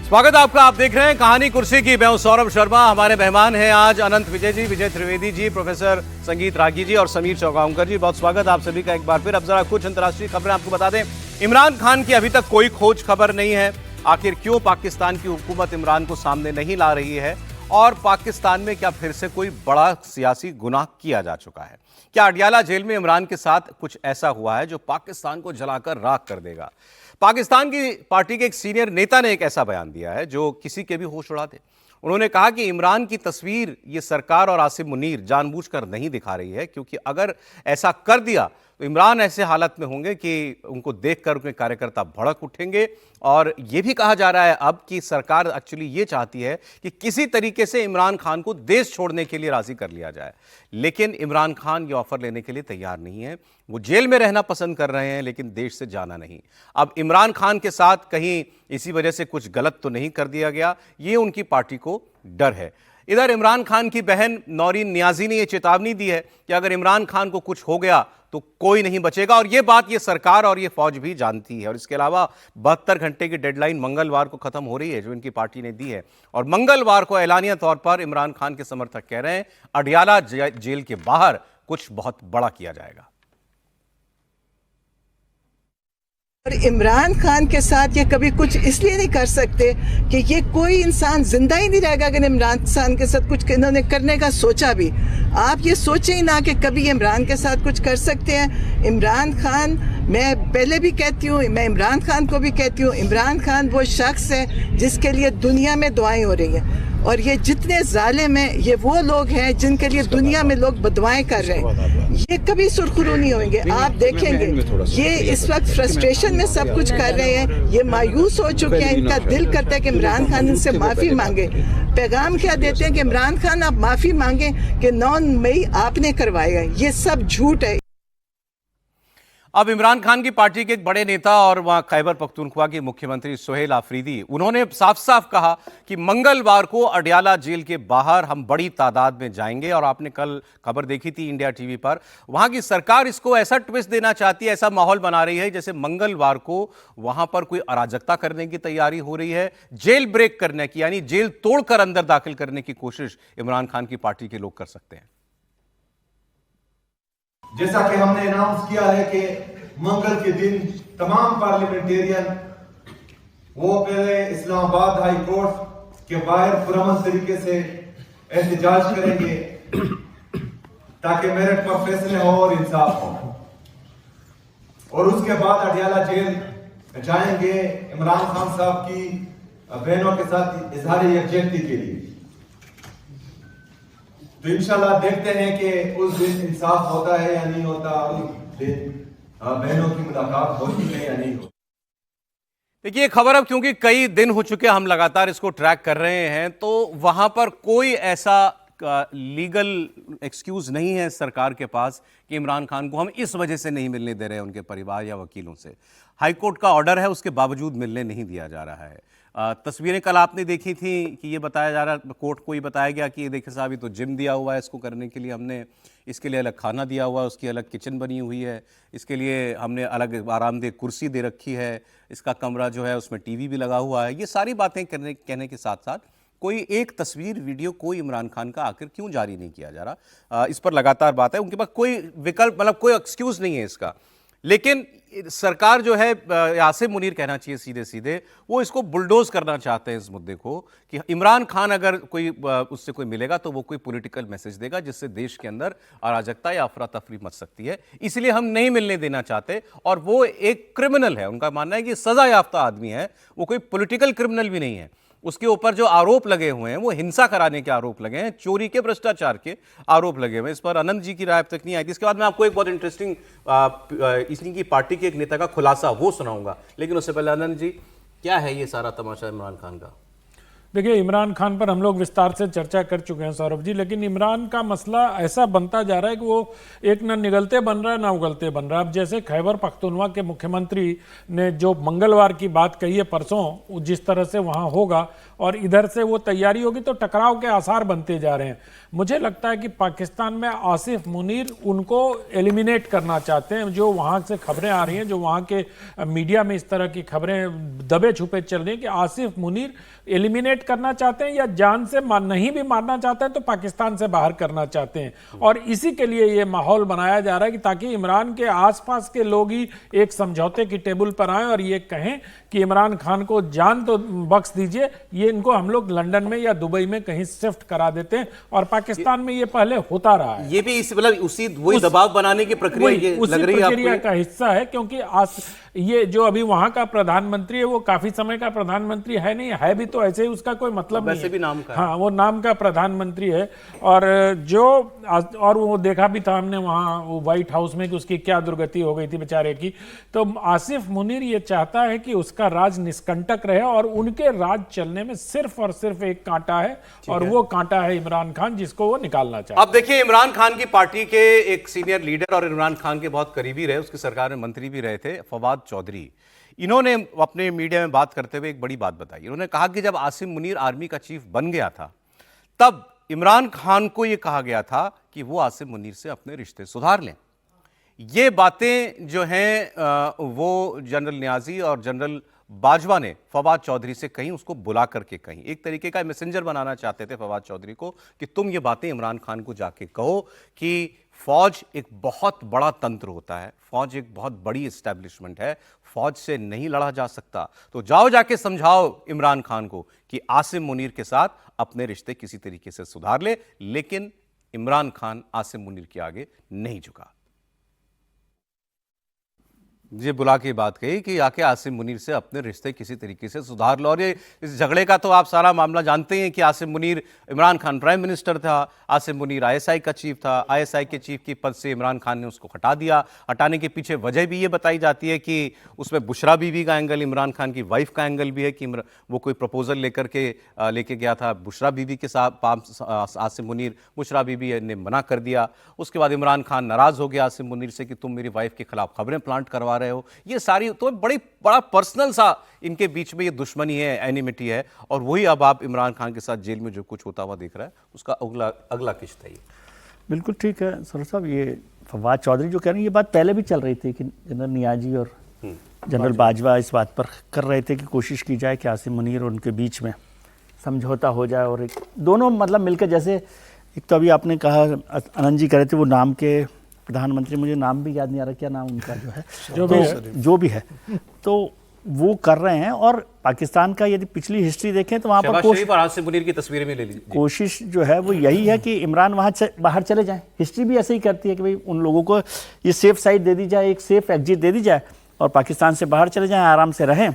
स्वागत है आपका। आप देख रहे हैं कहानी कुर्सी की। मैं हूं सौरभ शर्मा। हमारे मेहमान हैं आज अनंत विजय जी, विजय त्रिवेदी जी, प्रोफेसर संगीत रागी जी और समीर चौगांवकर जी। बहुत स्वागत आप सभी का एक बार फिर। अब जरा कुछ अंतर्राष्ट्रीय खबरें आपको बता दें। इमरान खान की अभी तक कोई खोज खबर नहीं है। आखिर क्यों पाकिस्तान की हुकूमत इमरान को सामने नहीं ला रही है, और पाकिस्तान में क्या फिर से कोई बड़ा सियासी गुनाह किया जा चुका है? क्या अडियाला जेल में इमरान के साथ कुछ ऐसा हुआ है जो पाकिस्तान को जलाकर राख कर देगा? पाकिस्तान की पार्टी के एक सीनियर नेता ने एक ऐसा बयान दिया है जो किसी के भी होश उड़ा दे। उन्होंने कहा कि इमरान की तस्वीर ये सरकार और आसिम मुनीर जानबूझकर नहीं दिखा रही है, क्योंकि अगर ऐसा कर दिया तो इमरान ऐसे हालत में होंगे कि उनको देखकर उनके कार्यकर्ता भड़क उठेंगे। और ये भी कहा जा रहा है अब कि सरकार एक्चुअली ये चाहती है कि किसी तरीके से इमरान खान को देश छोड़ने के लिए राजी कर लिया जाए, लेकिन इमरान खान ये ऑफर लेने के लिए तैयार नहीं है। वो जेल में रहना पसंद कर रहे हैं, लेकिन देश से जाना नहीं। अब इमरान खान के साथ कहीं इसी वजह से कुछ गलत तो नहीं कर दिया गया, ये उनकी पार्टी को डर है। इधर इमरान खान की बहन नौरीन नियाजी ने यह चेतावनी दी है कि अगर इमरान खान को कुछ हो गया तो कोई नहीं बचेगा, और यह बात ये सरकार और ये फौज भी जानती है। और इसके अलावा 72 घंटे की डेडलाइन मंगलवार को खत्म हो रही है जो इनकी पार्टी ने दी है, और मंगलवार को ऐलानिया तौर पर इमरान खान के समर्थक कह रहे हैं अडियाला जेल के बाहर कुछ बहुत बड़ा किया जाएगा। और इमरान खान के साथ ये कभी कुछ इसलिए नहीं कर सकते कि ये कोई इंसान जिंदा ही नहीं रहेगा अगर इमरान खान के साथ कुछ इन्होंने करने का सोचा भी। आप ये सोचे ही ना कि कभी इमरान के साथ कुछ कर सकते हैं। इमरान खान, मैं पहले भी कहती हूँ, मैं इमरान खान को भी कहती हूँ, इमरान खान वो शख्स है जिसके लिए दुनिया में दुआएं हो रही हैं, और ये जितने जालिम हैं ये वो लोग हैं जिनके लिए दुनिया में लोग बदुआएं कर रहे हैं। ये कभी सुरखरू नहीं होंगे। आप देखेंगे ये इस वक्त फ्रस्ट्रेशन में सब कुछ कर रहे हैं, ये मायूस हो चुके हैं। इनका दिल करता है कि इमरान खान इनसे माफी मांगे। पैगाम क्या देते हैं कि इमरान खान आप माफी मांगे कि 9 मई आपने करवाएगा। ये सब झूठ है। अब इमरान खान की पार्टी के एक बड़े नेता और वहां खैबर पख्तूनख्वा के मुख्यमंत्री सुहेल आफरीदी, उन्होंने साफ साफ कहा कि मंगलवार को अडियाला जेल के बाहर हम बड़ी तादाद में जाएंगे। और आपने कल खबर देखी थी इंडिया टीवी पर, वहां की सरकार इसको ऐसा ट्विस्ट देना चाहती है, ऐसा माहौल बना रही है जैसे मंगलवार को वहां पर कोई अराजकता करने की तैयारी हो रही है, जेल ब्रेक करने की, यानी जेल तोड़कर अंदर दाखिल करने की कोशिश इमरान खान की पार्टी के लोग कर सकते हैं। जैसा कि हमने अनाउंस किया है कि मंगल के दिन तमाम पार्लियामेंटेरियन वो पहले इस्लामाबाद हाई कोर्ट के बाहर पुरअमन तरीके से एहतजाज करेंगे ताकि मेरिट पर फैसले हो और इंसाफ हो, और उसके बाद अडियाला जेल जाएंगे इमरान खान साहब की बहनों के साथ इजहार यकजहती के लिए। तो इंशाल्लाह देखते हैं कि उस दिन इंसाफ होता है या नहीं होता, उस दिन बहनों की मुलाकात होती है या नहीं होती। देखिए खबर अब क्योंकि कई दिन हो चुके हम लगातार इसको ट्रैक कर रहे हैं, तो वहां पर कोई ऐसा लीगल एक्सक्यूज नहीं है सरकार के पास कि इमरान खान को हम इस वजह से नहीं मिलने दे रहे हैं उनके परिवार या वकीलों से। हाईकोर्ट का ऑर्डर है, उसके बावजूद मिलने नहीं दिया जा रहा है। तस्वीरें कल आपने देखी थी कि ये बताया जा रहा, कोर्ट को ये बताया गया कि ये देखिए साहब, ये तो जिम दिया हुआ है इसको करने के लिए, हमने इसके लिए अलग खाना दिया हुआ है, उसकी अलग किचन बनी हुई है, इसके लिए हमने अलग आरामदेह कुर्सी दे रखी है, इसका कमरा जो है उसमें टीवी भी लगा हुआ है। ये सारी बातें कहने के साथ साथ कोई एक तस्वीर वीडियो कोई इमरान खान का आखिर क्यों जारी नहीं किया जा रहा, इस पर लगातार बात है। उनके पास कोई विकल्प, मतलब कोई एक्सक्यूज नहीं है इसका। लेकिन सरकार जो है, आसिम मुनीर कहना चाहिए सीधे सीधे, वो इसको बुलडोज करना चाहते हैं इस मुद्दे को कि इमरान खान अगर कोई उससे कोई मिलेगा तो वो कोई पॉलिटिकल मैसेज देगा जिससे देश के अंदर अराजकता या अफरा तफरी मच सकती है, इसलिए हम नहीं मिलने देना चाहते। और वो एक क्रिमिनल है, उनका मानना है कि सजा याफ्ता आदमी है, वो कोई पॉलिटिकल क्रिमिनल भी नहीं है। उसके ऊपर जो आरोप लगे हुए हैं वो हिंसा कराने के आरोप लगे हैं, चोरी के, भ्रष्टाचार के आरोप लगे हुए हैं। इस पर आनंद जी की राय अब तक नहीं आई थी। इसके बाद मैं आपको एक बहुत इंटरेस्टिंग इनकी पार्टी के एक नेता का खुलासा वो सुनाऊंगा, लेकिन उससे पहले आनंद जी, क्या है ये सारा तमाशा इमरान खान का? देखिए, इमरान खान पर हम लोग विस्तार से चर्चा कर चुके हैं सौरभ जी, लेकिन इमरान का मसला ऐसा बनता जा रहा है कि वो एक ना निगलते बन रहा है ना उगलते बन रहा है। अब जैसे खैबर पख्तूनवा के मुख्यमंत्री ने जो मंगलवार की बात कही है परसों, जिस तरह से वहाँ होगा और इधर से वो तैयारी होगी, तो टकराव के आसार बनते जा रहे हैं। मुझे लगता है कि पाकिस्तान में आसिफ मुनीर उनको एलिमिनेट करना चाहते हैं। जो वहाँ से खबरें आ रही हैं, जो वहाँ के मीडिया में इस तरह की खबरें दबे छुपे चल रही हैं कि आसिफ मुनीर एलिमिनेट करना चाहते हैं या जान से नहीं भी मारना चाहते हैं तो पाकिस्तान से बाहर करना चाहते हैं। और इसी के लिए ये माहौल बनाया जा रहा है कि ताकि इमरान के आसपास के लोग ही एक समझौते की टेबल पर आए और ये कहें कि इमरान खान को जान तो बख्श दीजिए, ये इनको हम लोग लंदन में या दुबई में कहीं शिफ्ट करा देते हैं। और पाकिस्तान में ये पहले होता रहा है। ये भी इस मतलब उसी वही दबाव बनाने की प्रक्रिया ये लग रही है प्रक्रिया आपको? का हिस्सा है, क्योंकि ये जो अभी वहां का प्रधानमंत्री है वो काफी समय का प्रधानमंत्री है नहीं है, भी तो ऐसे ही उसका कोई मतलब नहीं है। वैसे भी नाम का है। हाँ, वो नाम का प्रधानमंत्री है। और वो देखा भी था हमने वहाँ व्हाइट हाउस में कि उसकी क्या दुर्गति हो गई थी बेचारे की। तो आसिफ मुनीर ये चाहता है कि उसका राज निष्कंटक रहे और उनके राज चलने में सिर्फ और सिर्फ एक कांटा है, और वो कांटा है इमरान खान, जिसको वो निकालना चाहते हैं। अब देखिए, इमरान खान की पार्टी के एक सीनियर लीडर और इमरान खान के बहुत करीबी रहे, उसकी सरकार में मंत्री भी रहे थे, फवाद चौधरी, इन्होंने अपने मीडिया में बात करते हुए एक बड़ी बात बताई। इन्होंने कहा कि जब आसिम मुनीर आर्मी का चीफ बन गया था तब इमरान खान को यह कहा गया था कि वो आसिम मुनीर से अपने रिश्ते सुधार लें। ये बातें जो हैं वो जनरल नियाजी और जनरल बाजवा ने फवाद चौधरी से कहीं, उसको बुला करके कहीं, एक तरीके का मैसेंजर बनाना चाहते थे फवाद चौधरी को कि तुम ये बातें इमरान खान को जाके कहो कि फौज एक बहुत बड़ा तंत्र होता है, फौज एक बहुत बड़ी एस्टैब्लिशमेंट है, फौज से नहीं लड़ा जा सकता, तो जाओ जाके समझाओ इमरान खान को कि आसिम मुनीर के साथ अपने रिश्ते किसी तरीके से सुधार ले। लेकिन इमरान खान आसिम मुनीर के आगे नहीं झुका। ये बुला के बात कही कि आके आसिम मुनीर से अपने रिश्ते किसी तरीके से सुधार लो। और ये इस झगड़े का तो आप सारा मामला जानते हैं कि आसिम मुनीर, इमरान खान प्राइम मिनिस्टर था, आसिम मुनीर आईएसआई का चीफ था, आईएसआई के चीफ की पद से इमरान खान ने उसको हटा दिया। हटाने के पीछे वजह भी ये बताई जाती है कि उसमें बुशरा बीबी का एंगल, इमरान खान की वाइफ का एंगल भी है कि वो कोई प्रपोजल लेके गया था बुशरा बीबी के साथ आसिम मुनीर, बुशरा बीबी ने मना कर दिया। उसके बाद इमरान खान नाराज हो गया आसिम मुनीर से कि तुम मेरी वाइफ के खिलाफ खबरें प्लांट करवा रहे हो। ये सारी तो बड़ा पर्सनल सा इनके बीच में ये दुश्मनी है, एनिमिटी है, और वही अब आप इमरान खान के साथ जेल में जो कुछ होता हुआ देख रहा है उसका अगला किस्त है ये। बिल्कुल ठीक है सर साहब, ये फवाद चौधरी जो कह रहे हैं ये बात पहले भी चल रही थी कि जनरल नियाजी और जनरल बाजवा इस बात पर कर रहे थे कि कोशिश की जाए कि आसिम मुनीर और उनके बीच में समझौता हो जाए और एक दोनों मतलब मिलकर, जैसे एक तो अभी आपने कहा आनंद जी कह रहे थे वो नाम के प्रधानमंत्री, मुझे नाम भी याद नहीं आ रहा क्या नाम उनका जो है, जो भी है तो वो कर रहे हैं। और पाकिस्तान का यदि पिछली हिस्ट्री देखें तो वहाँ पर आसिम मुनीर की तस्वीरें में ले लीजिए, कोशिश जो है वो यही है कि इमरान वहाँ बाहर चले जाएं। हिस्ट्री भी ऐसे ही करती है कि भाई उन लोगों को ये सेफ साइड दे दी जाए, एक सेफ एग्जिट दे दी जाए और पाकिस्तान से बाहर चले जाएं, आराम से रहें।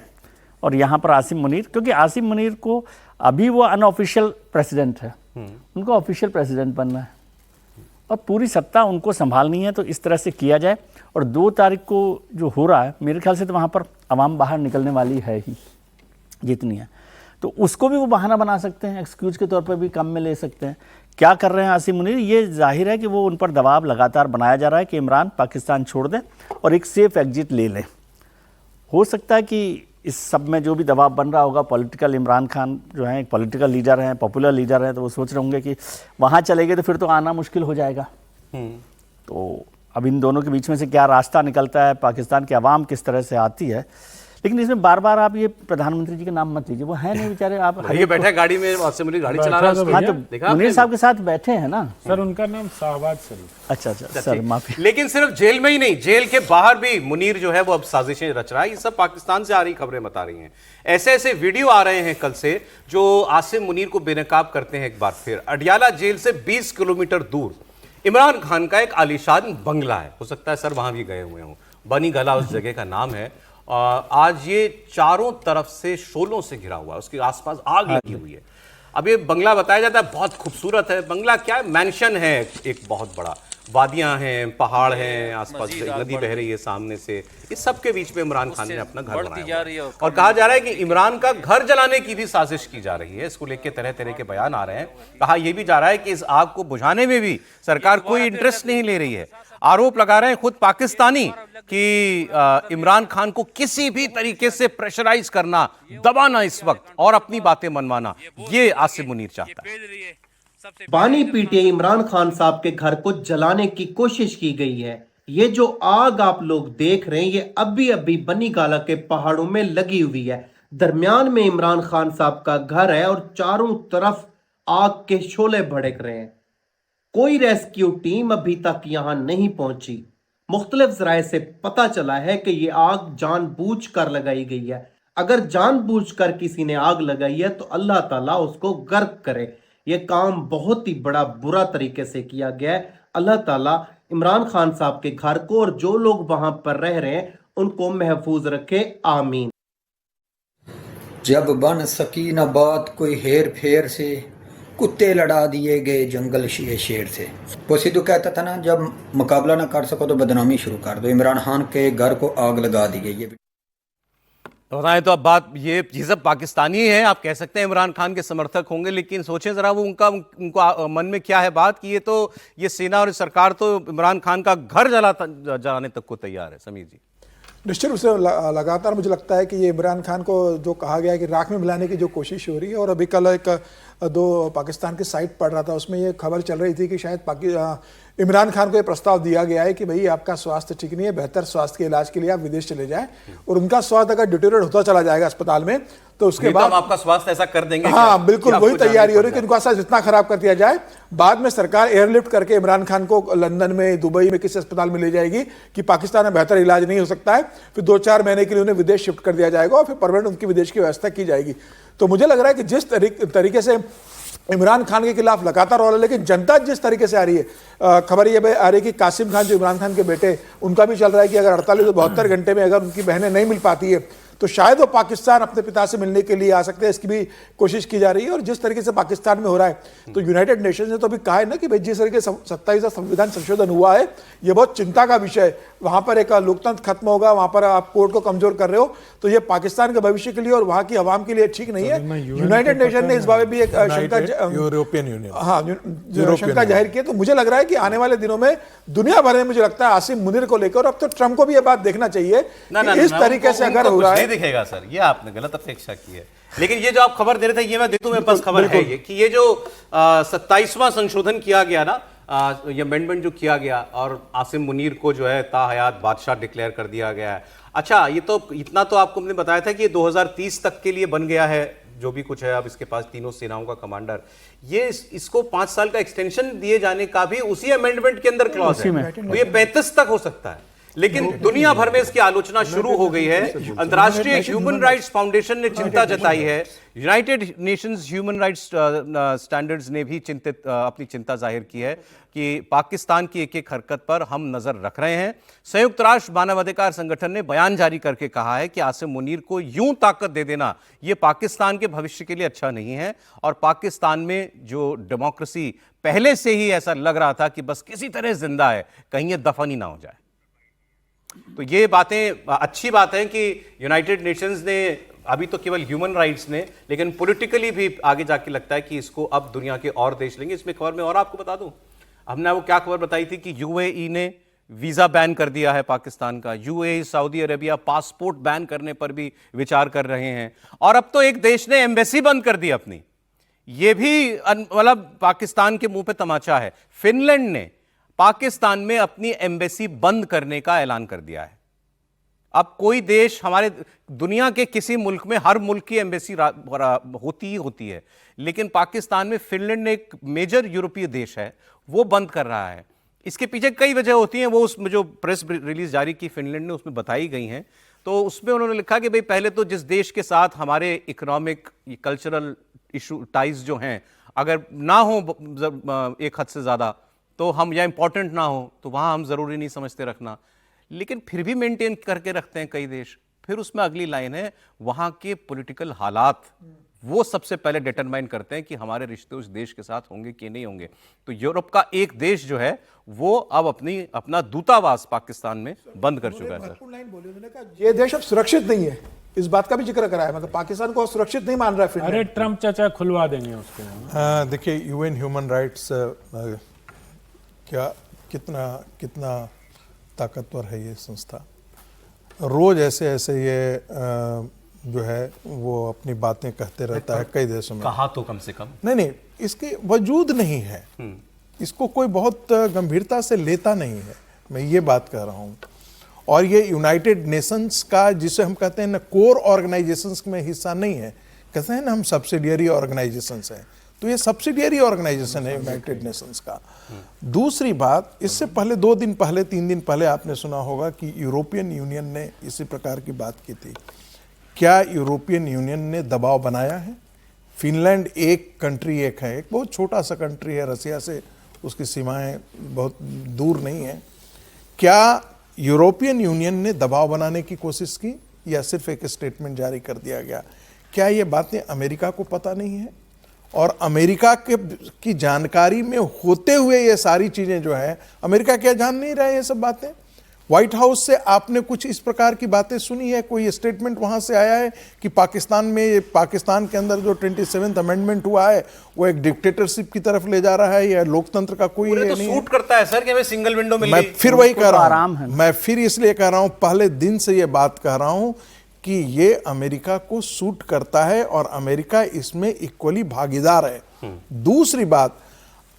और यहाँ पर आसिम मुनीर, क्योंकि आसिम मुनीर को अभी वो अनऑफिशियल प्रेसिडेंट है, उनको ऑफिशियल प्रेसिडेंट बनना है और पूरी सत्ता उनको संभालनी है, तो इस तरह से किया जाए। और 2 तारीख को जो हो रहा है मेरे ख्याल से तो वहाँ पर आवाम बाहर निकलने वाली है ही जितनी है, तो उसको भी वो बहाना बना सकते हैं, एक्सक्यूज के तौर पर भी काम में ले सकते हैं। क्या कर रहे हैं आसिम मुनीर, ये जाहिर है कि वो उन पर दबाव लगातार बनाया जा रहा है कि इमरान पाकिस्तान छोड़ दें और एक सेफ एग्जिट ले लें। हो सकता है कि इस सब में जो भी दबाव बन रहा होगा, पॉलिटिकल इमरान खान जो है एक पॉलिटिकल लीडर हैं, पॉपुलर लीडर हैं, तो वो सोच रहे होंगे कि वहाँ चले गए तो फिर तो आना मुश्किल हो जाएगा। तो अब इन दोनों के बीच में से क्या रास्ता निकलता है, पाकिस्तान की आवाम किस तरह से आती है। लेकिन इसमें बार बार आप ये प्रधानमंत्री जी के नाम मत लीजिए, वो है नहीं बेचारे। आप ये बैठे गाड़ी में, आसिम मुनीर गाड़ी चला रहा है, हाँ, तो मुनीर साहब के साथ बैठे हैं ना सर, उनका नाम शाहबाज शरीफ। अच्छा सर, माफी। लेकिन सिर्फ जेल में ही नहीं, जेल के बाहर भी मुनीर जो है वो अब साजिशें रच रहा है। ये सब पाकिस्तान से आ रही खबरें बता रही हैं। ऐसे ऐसे वीडियो आ रहे हैं कल से जो आसिम मुनीर को बेनकाब करते हैं। एक बार फिर अडियाला जेल से 20 किलोमीटर दूर इमरान खान का एक आलीशान बंगला है, हो सकता है सर वहां भी गए हुए हों, बनी गला उस जगह का नाम है। आज ये चारों तरफ से शोलों से घिरा हुआ है, उसके आसपास आग लगी हुई है। अब ये बंगला बताया जाता है बहुत खूबसूरत है। बंगला क्या है, मैंशन है एक बहुत बड़ा, वादियां हैं, पहाड़ हैं, आसपास नदी बह रही है सामने से, इस सब के बीच में इमरान खान ने अपना घर बनाया हुआ है। और कहा जा रहा है कि इमरान का घर जलाने की भी साजिश की जा रही है। इसको लेकर तरह तरह के बयान आ रहे हैं। कहा यह भी जा रहा है कि इस आग को बुझाने में भी सरकार कोई इंटरेस्ट नहीं ले रही है। आरोप लगा रहे हैं खुद पाकिस्तानी कि इमरान खान को किसी भी तरीके से प्रेशराइज करना, दबाना इस वक्त और अपनी बातें मनवाना, ये आसिम मुनीर चाहता है। पानी पीटे इमरान खान साहब के घर को जलाने की कोशिश की गई है। ये जो आग आप लोग देख रहे हैं, ये अभी बनी गाला के पहाड़ों में लगी हुई है। दरमियान में इमरान खान साहब का घर है और चारों तरफ आग के शोले भड़क रहे हैं। कोई रेस्क्यू टीम अभी तक यहां नहीं पहुंची। मुख्तलिफ जराए से पता चला है कि ये आग जानबूझकर लगाई गई है। अगर जानबूझकर किसी ने आग लगाई है तो अल्लाह ताला उसको गर्क करे। ये काम बहुत ही बड़ा बुरा तरीके से किया गया है। अल्लाह ताला इमरान खान साहब के घर को और जो लोग वहां पर रह रहे हैं उनको महफूज रखे, आमीन। जब बन सकी न बात कोई हेर फेर से, कुत्ते लड़ा दिए गए जंगल शेर से। वो सिद्धू कहता था ना, जब मुकाबला ना कर सको तो बदनामी शुरू कर दो। इमरान खान के घर को आग लगा दी गई है। बताएं तो अब बात ये सब पाकिस्तानी है, आप कह सकते हैं इमरान खान के समर्थक होंगे, लेकिन सोचें जरा वो उनको मन में क्या है बात कि ये सेना और सरकार तो इमरान खान का घर जलाने तक को तैयार है। समीर जी, निश्चित रूप से लगातार मुझे लगता है कि ये इमरान खान को जो कहा गया है कि राख में मिलाने की जो कोशिश हो रही है। और अभी कल एक दो पाकिस्तान की साइट पढ़ रहा था, उसमें ये खबर चल रही थी कि शायद इमरान खान को ये प्रस्ताव दिया गया है कि भाई आपका स्वास्थ्य ठीक नहीं है, बेहतर स्वास्थ्य के इलाज के लिए आप विदेश चले जाएं। और उनका स्वास्थ्य अगर डिटेरियोरेट होता चला जाएगा अस्पताल में तो उसके बाद हम आपका स्वास्थ्य ऐसा कर देंगे। हाँ बिल्कुल, वही तैयारी हो रही है कि उनका स्वास्थ्य जितना खराब कर दिया जाए, बाद में सरकार एयरलिफ्ट करके इमरान खान को लंदन में, दुबई में किसी अस्पताल में ले जाएगी कि पाकिस्तान में बेहतर इलाज नहीं हो सकता है। फिर 2-4 महीने के लिए उन्हें विदेश शिफ्ट कर दिया जाएगा और फिर परमानेंट उनकी विदेश की व्यवस्था की जाएगी। तो मुझे लग रहा है कि जिस तरीके से इमरान खान के खिलाफ लगातार हो रहा है, लेकिन जनता जिस तरीके से आ रही है, खबर ये आ रही है कि कासिम खान जो इमरान खान के बेटे, उनका भी चल रहा है कि अगर 48 से 72 घंटे में अगर उनकी बहनें नहीं मिल पाती है तो शायद वो पाकिस्तान अपने पिता से मिलने के लिए आ सकते हैं। इसकी भी कोशिश की जा रही है। और जिस तरीके से पाकिस्तान में हो रहा है तो यूनाइटेड नेशंस ने तो अभी कहा है ना कि भाई जिस तरीके से 27वां संविधान संशोधन हुआ है ये बहुत चिंता का विषय है। वहां पर एक लोकतंत्र खत्म होगा, वहां पर आप कोर्ट को कमजोर कर रहे हो, तो ये पाकिस्तान के भविष्य के लिए और वहां की आवाम के लिए ठीक नहीं है। यूनाइटेड नेशन ने इस बारे में भी एक शंका, यूरोपियन यूनियन, हाँ शंका जाहिर की है। तो मुझे लग रहा है कि आने वाले दिनों में दुनिया भर में मुझे लगता है आसिम मुनीर को लेकर, अब तो ट्रंप को भी ये बात देखना चाहिए इस तरीके से अगर हो रहा है दिखेगा सर, ये आपने गलत अपेक्षा की है। लेकिन ये जो आप खबर दे रहे थे ये मैं दे दूं, मेरे पास खबर है ये कि ये जो 27वां संशोधन किया गया ना, ये अमेंडमेंट जो किया गया और आसिम मुनीर को जो है ताहयात बादशाह डिक्लेयर कर दिया गया है। अच्छा, ये तो इतना तो आपको हमने बताया था कि ये 2030 तक के लिए बन गया है, जो भी कुछ है अब इसके पास तीनों सेनाओं का कमांडर। ये इसको 5 साल का एक्सटेंशन दिए जाने का भी उसी अमेंडमेंट के अंदर क्लॉज है, तो ये 35 तक हो सकता है। लेकिन दुनिया भर में इसकी आलोचना शुरू हो गई है। अंतर्राष्ट्रीय ह्यूमन राइट्स फाउंडेशन ने चिंता जताई है, United Nations human rights standards ने भी अपनी चिंता जाहिर की है कि पाकिस्तान की एक एक हरकत पर हम नजर रख रहे हैं। संयुक्त राष्ट्र मानवाधिकार संगठन ने बयान जारी करके कहा है कि आसिम मुनीर को यूं ताकत दे देना यह पाकिस्तान के भविष्य के लिए अच्छा नहीं है। और पाकिस्तान में जो डेमोक्रेसी पहले से ही ऐसा लग रहा था कि बस किसी तरह जिंदा है, कहीं ये दफन ही ना हो जाए। तो ये बातें अच्छी बात है कि यूनाइटेड नेशंस ने, अभी तो केवल ह्यूमन राइट्स ने, लेकिन पॉलिटिकली भी आगे जाके लगता है कि इसको अब दुनिया के और देश लेंगे। इसमें खबर में और आपको बता दूं, हमने वो क्या खबर बताई थी कि यूएई ने वीजा बैन कर दिया है पाकिस्तान का। UAE, Saudi Arabia passport ban करने पर भी विचार कर रहे हैं। और अब तो एक देश ने एम्बेसी बंद कर दी अपनी, ये भी मतलब पाकिस्तान के मुंह पे तमाचा है। फिनलैंड ने पाकिस्तान में अपनी एम्बेसी बंद करने का ऐलान कर दिया है। अब कोई देश, हमारे दुनिया के किसी मुल्क में हर मुल्क की एम्बेसी होती ही होती है, लेकिन पाकिस्तान में फिनलैंड ने, एक मेजर यूरोपीय देश है, वो बंद कर रहा है। इसके पीछे कई वजह होती हैं, वो उसमें जो प्रेस रिलीज जारी की फिनलैंड ने उसमें बताई गई हैं। तो उसमें उन्होंने लिखा कि भाई पहले तो जिस देश के साथ हमारे इकोनॉमिक, कल्चरल इशू टाइज जो हैं अगर ना हो एक हद से ज़्यादा, तो हम या इंपॉर्टेंट ना हो तो वहाँ हम ज़रूरी नहीं समझते रखना, लेकिन फिर भी मेंटेन करके रखते हैं कई देश। फिर उसमें अगली लाइन है, वहाँ के पॉलिटिकल हालात वो सबसे पहले डिटरमाइन करते हैं कि हमारे रिश्ते उस देश के साथ होंगे कि नहीं होंगे। तो यूरोप का एक देश जो है वो अब अपना दूतावास पाकिस्तान में बंद कर चुका है सर। महत्वपूर्ण लाइन बोली उन्होंने कहा ये देश अब सुरक्षित नहीं है, इस बात का भी जिक्र करा है, मतलब पाकिस्तान को सुरक्षित नहीं मान रहा है फिनलैंड। अरे ट्रम्प चाचा खुलवा देंगे उसको। देखिए यूएन ह्यूमन राइट्स क्या कितना ताकतवर है ये संस्था। रोज ऐसे ये जो है वो अपनी बातें कहते रहता है कई देशों में। कहा तो कम से कम नहीं, इसके वजूद नहीं है, इसको कोई बहुत गंभीरता से लेता नहीं है, मैं ये बात कह रहा हूँ। और ये यूनाइटेड नेशंस का, जिसे हम कहते हैं ना कोर ऑर्गेनाइजेशंस में हिस्सा नहीं है, कहते हैं ना हम सब्सिडियरी ऑर्गेनाइजेशंस हैं, तो ये सब्सिडियरी ऑर्गेनाइजेशन है यूनाइटेड नेशंस का। दूसरी बात, इससे पहले 2 दिन पहले 3 दिन पहले आपने सुना होगा कि यूरोपियन यूनियन ने इसी प्रकार की बात की थी। क्या यूरोपियन यूनियन ने दबाव बनाया है? फिनलैंड एक कंट्री है, एक बहुत छोटा सा कंट्री है, रसिया से उसकी सीमाएं बहुत दूर नहीं है। क्या यूरोपियन यूनियन ने दबाव बनाने की कोशिश की या सिर्फ एक स्टेटमेंट जारी कर दिया गया? क्या ये बातें अमेरिका को पता नहीं है? और अमेरिका की जानकारी में होते हुए ये सारी चीजें जो है, अमेरिका क्या जान नहीं रहा है ये सब बातें? व्हाइट हाउस से आपने कुछ इस प्रकार की बातें सुनी है? कोई स्टेटमेंट वहां से आया है कि पाकिस्तान के अंदर जो 27th अमेंडमेंट हुआ है वो एक डिक्टेटरशिप की तरफ ले जा रहा है या लोकतंत्र का कोई तो नहीं सूट करता है सर कि हमें सिंगल विंडो मिल मैं गई। फिर वही कह रहा आराम हूं, है। मैं फिर इसलिए कह रहा हूं, पहले दिन से ये बात कह रहा हूं कि ये अमेरिका को सूट करता है और अमेरिका इसमें इक्वली भागीदार है। दूसरी बात,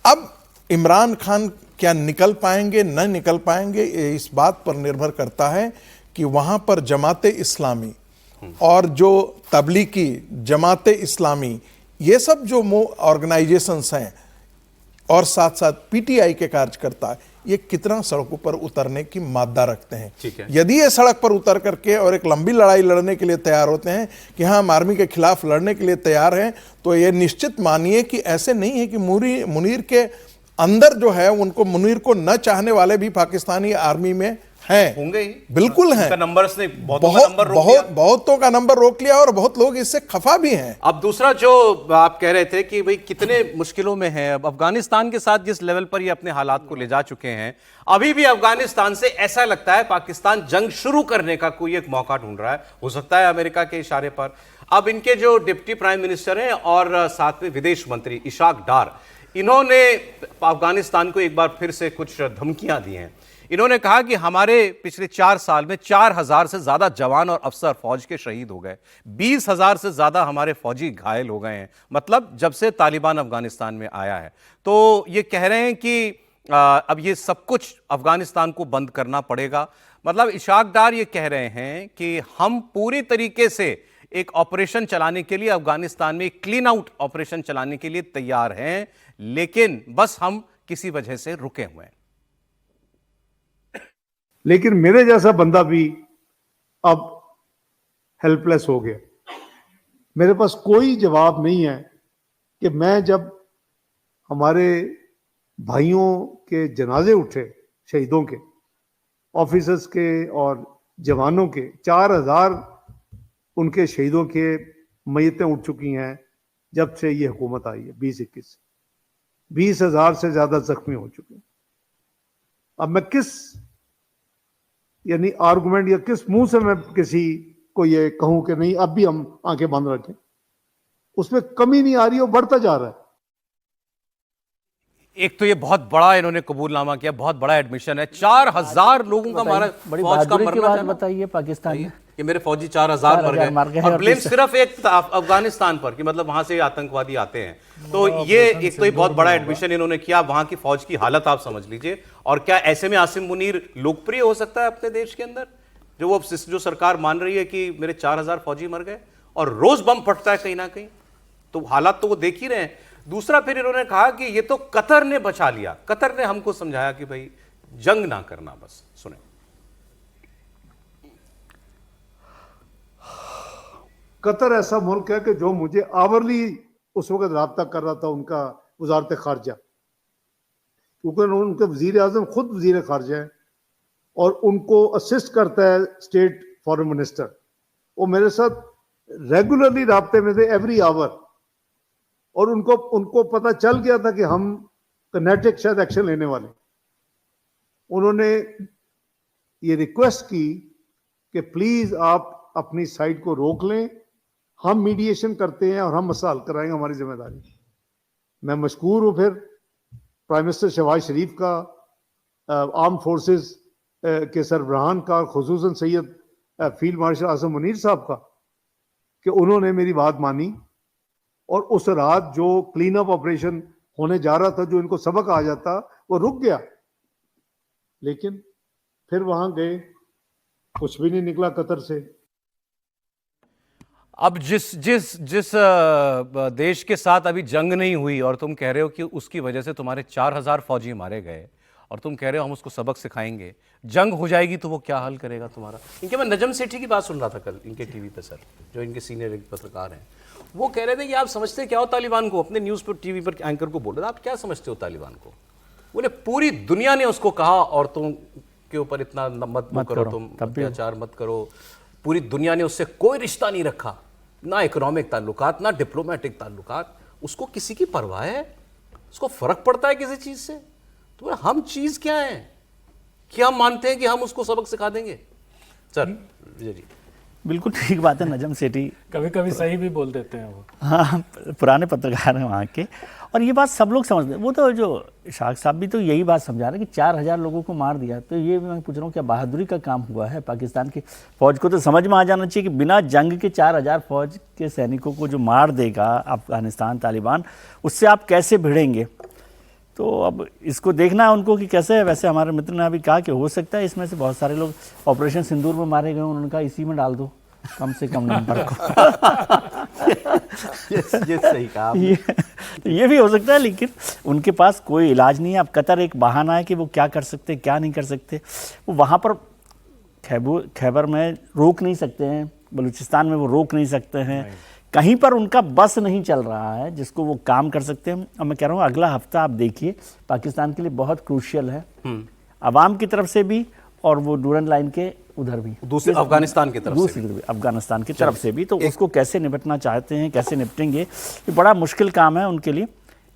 अब इमरान खान क्या निकल पाएंगे न निकल पाएंगे ये इस बात पर निर्भर करता है कि वहां पर जमाते इस्लामी और जो तबलीगी जमाते इस्लामी, ये सब जो ऑर्गेनाइजेशंस हैं और साथ साथ पीटीआई के कार्यकर्ता, ये कितना सड़कों पर उतरने की मादा रखते हैं। ठीक है। यदि ये सड़क पर उतर करके और एक लंबी लड़ाई लड़ने के लिए तैयार होते हैं कि हाँ हम आर्मी के खिलाफ लड़ने के लिए तैयार हैं, तो ये निश्चित मानिए कि ऐसे नहीं है कि मुनीर के अंदर जो है उनको, मुनीर को न चाहने वाले भी पाकिस्तानी आर्मी में हैं, होंगे ही, बिल्कुल हैं। नंबर्स ने बहुतों का नंबर रोक लिया और बहुत लोग इससे खफा भी हैं। अब दूसरा जो आप कह रहे थे कि भाई कितने मुश्किलों में है, अब अफगानिस्तान के साथ जिस लेवल पर ये अपने हालात को ले जा चुके हैं, अभी भी अफगानिस्तान से ऐसा लगता है पाकिस्तान जंग शुरू करने का कोई एक मौका ढूंढ रहा है, हो सकता है अमेरिका के इशारे पर। अब इनके जो डिप्टी प्राइम मिनिस्टर हैं और साथ में विदेश मंत्री इशाक डार, इन्होंने अफगानिस्तान को एक बार फिर से कुछ धमकियां दी हैं। इन्होंने कहा कि हमारे पिछले 4 साल में 4000 से ज्यादा जवान और अफसर फौज के शहीद हो गए, 20,000 से ज्यादा हमारे फौजी घायल हो गए हैं, मतलब जब से तालिबान अफगानिस्तान में आया है। तो ये कह रहे हैं कि अब ये सब कुछ अफगानिस्तान को बंद करना पड़ेगा। मतलब इशाक डार ये कह रहे हैं कि हम पूरी तरीके से एक ऑपरेशन चलाने के लिए, अफगानिस्तान में क्लीन आउट ऑपरेशन चलाने के लिए तैयार हैं, लेकिन बस हम किसी वजह से रुके हुए हैं। लेकिन मेरे जैसा बंदा भी अब हेल्पलेस हो गया। मेरे पास कोई जवाब नहीं है कि मैं जब हमारे भाइयों के जनाजे उठे, शहीदों के, ऑफिसर्स के और जवानों के, 4000 उनके शहीदों के मयतें उठ चुकी हैं जब से ये हुकूमत आई है 2021 से। 20,000 से ज्यादा जख्मी हो चुके हैं। अब मैं किस आर्गुमेंट या किस मुंह से मैं किसी को ये कहूं कि नहीं अब भी हम आंखें बंद रखें, उसमें कमी नहीं आ रही और बढ़ता जा रहा है। एक तो ये बहुत बड़ा इन्होंने कबूलनामा किया, बहुत बड़ा एडमिशन है। 4000 लोगों का मारा, बड़ी फौज का बहादुरी की मरना बात जाना। बताइए पाकिस्तान में कि मेरे फौजी 4000 मर गए और ब्लेम सिर्फ एक अफगानिस्तान पर कि मतलब वहां से आतंकवादी आते हैं। तो ये एक तो बहुत बड़ा एडमिशन इन्होंने किया। वहां की फौज की हालत आप समझ लीजिए। और क्या ऐसे में आसिम मुनीर लोकप्रिय हो सकता है अपने देश के अंदर, जो सरकार मान रही है कि मेरे 4000 फौजी मर गए और रोज बम फटता है कहीं ना कहीं? तो हालात तो वो देख ही रहे हैं। दूसरा फिर इन्होंने कहा कि ये तो कतर ने बचा लिया, कतर ने हमको समझाया कि भाई जंग ना करना। बस सुने। कतर ऐसा मुल्क है कि जो मुझे आवरली उस वक्त राब्ता कर रहा था उनका वजारत खारजा, क्योंकि उनके वजीर आजम खुद वजीर खारजा है और उनको असिस्ट करता है स्टेट फॉरेन मिनिस्टर। वो मेरे साथ रेगुलरली राब्ते में थे, एवरी आवर, और उनको पता चल गया था कि हम कनेटिक शायद एक्शन लेने वाले। उन्होंने ये रिक्वेस्ट की कि प्लीज आप अपनी साइड को रोक लें, हम मीडिएशन करते हैं और हम मसला हल कराएंगे, हमारी जिम्मेदारी। मैं मशकूर हूं फिर प्राइम मिनिस्टर शहबाज शरीफ का, आर्म फोर्सेस के सरबराहान का, खुसूसन सैयद फील्ड मार्शल आजम मुनीर साहब का, कि उन्होंने मेरी बात मानी और उस रात जो क्लीन अप ऑपरेशन होने जा रहा था, जो इनको सबक आ जाता, वो रुक गया। लेकिन फिर वहां गए, कुछ भी नहीं निकला कतर से। अब जिस देश के साथ अभी जंग नहीं हुई और तुम कह रहे हो कि उसकी वजह से तुम्हारे 4000 फौजी मारे गए और तुम कह रहे हो हम उसको सबक सिखाएंगे, जंग हो जाएगी तो वो क्या हल करेगा तुम्हारा? इनके मैं नजम सेठी की बात सुन रहा था कल इनके टीवी पे, सर, जो इनके सीनियर पत्रकार हैं, वो कह रहे थे कि आप समझते क्या हो तालिबान को? अपने न्यूज़ पर टीवी पर एंकर को बोल रहे थे, आप क्या समझते हो तालिबान को? बोले पूरी दुनिया ने उसको कहा औरतों के ऊपर इतना मत करो, तुम अत्याचार मत करो। पूरी दुनिया ने उससे कोई रिश्ता नहीं रखा, ना इकोनॉमिक ताल्लुकात, ना डिप्लोमेटिक ताल्लुकात। उसको किसी की परवाह है? उसको फर्क पड़ता है किसी चीज से? तो हम चीज क्या है कि हम मानते हैं कि हम उसको सबक सिखा देंगे? सर विजय जी, बिल्कुल ठीक बात है नजम सेठी, कभी कभी सही भी बोल देते हैं वो। हाँ, पुराने पत्रकार हैं वहाँ के, और ये बात सब लोग समझते हैं। वो तो जो शाख साहब भी तो यही बात समझा रहे हैं कि 4000 लोगों को मार दिया, तो ये मैं पूछ रहा हूँ क्या बहादुरी का काम हुआ है? पाकिस्तान की फौज को तो समझ में आ जाना चाहिए कि बिना जंग के 4000 फौज के सैनिकों को जो मार देगा अफगानिस्तान तालिबान, उससे आप कैसे भिड़ेंगे? तो अब इसको देखना है उनको कि कैसे है। वैसे हमारे मित्र ने अभी कहा कि हो सकता है इसमें से बहुत सारे लोग ऑपरेशन सिंदूर में मारे गए, उन्होंने कहा इसी में डाल दो कम से कम नंबर को। ये सही कहा आपने। ये भी हो सकता है, लेकिन उनके पास कोई इलाज नहीं है। अब कतर एक बहाना है कि वो क्या कर सकते क्या नहीं कर सकते। वो वहाँ पर खैबर में रोक नहीं सकते हैं, बलूचिस्तान में वो रोक नहीं सकते हैं, कहीं पर उनका बस नहीं चल रहा है जिसको वो काम कर सकते हैं। अब मैं कह रहा हूँ अगला हफ्ता आप देखिए पाकिस्तान के लिए बहुत क्रूशियल है, अवाम की तरफ से भी और वो डूरन लाइन के उधर भी, दूसरे अफगानिस्तान की तरफ से भी। अफगानिस्तान की तरफ से भी। तो उसको कैसे निपटना चाहते हैं, कैसे निपटेंगे, ये बड़ा मुश्किल काम है उनके लिए।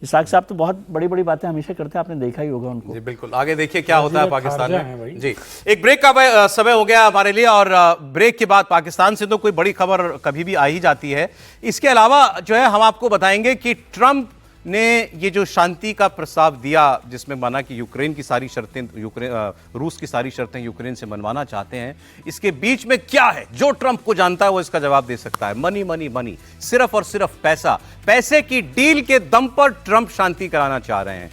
इसाक साहब तो बहुत बड़ी बड़ी बातें हमेशा करते हैं, आपने देखा ही होगा उनको। जी बिल्कुल, आगे देखिए क्या होता है पाकिस्तान में। जी, एक ब्रेक का समय हो गया हमारे लिए, और ब्रेक के बाद पाकिस्तान से तो कोई बड़ी खबर कभी भी आ ही जाती है। इसके अलावा जो है हम आपको बताएंगे कि ट्रंप ने ये जो शांति का प्रस्ताव दिया जिसमें माना कि यूक्रेन की सारी शर्तें, रूस की सारी शर्तें यूक्रेन से मनवाना चाहते हैं, इसके बीच में क्या है? जो ट्रंप को जानता है वो इसका जवाब दे सकता है। मनी मनी मनी, सिर्फ और सिर्फ पैसा, पैसे की डील के दम पर ट्रंप शांति कराना चाह रहे हैं।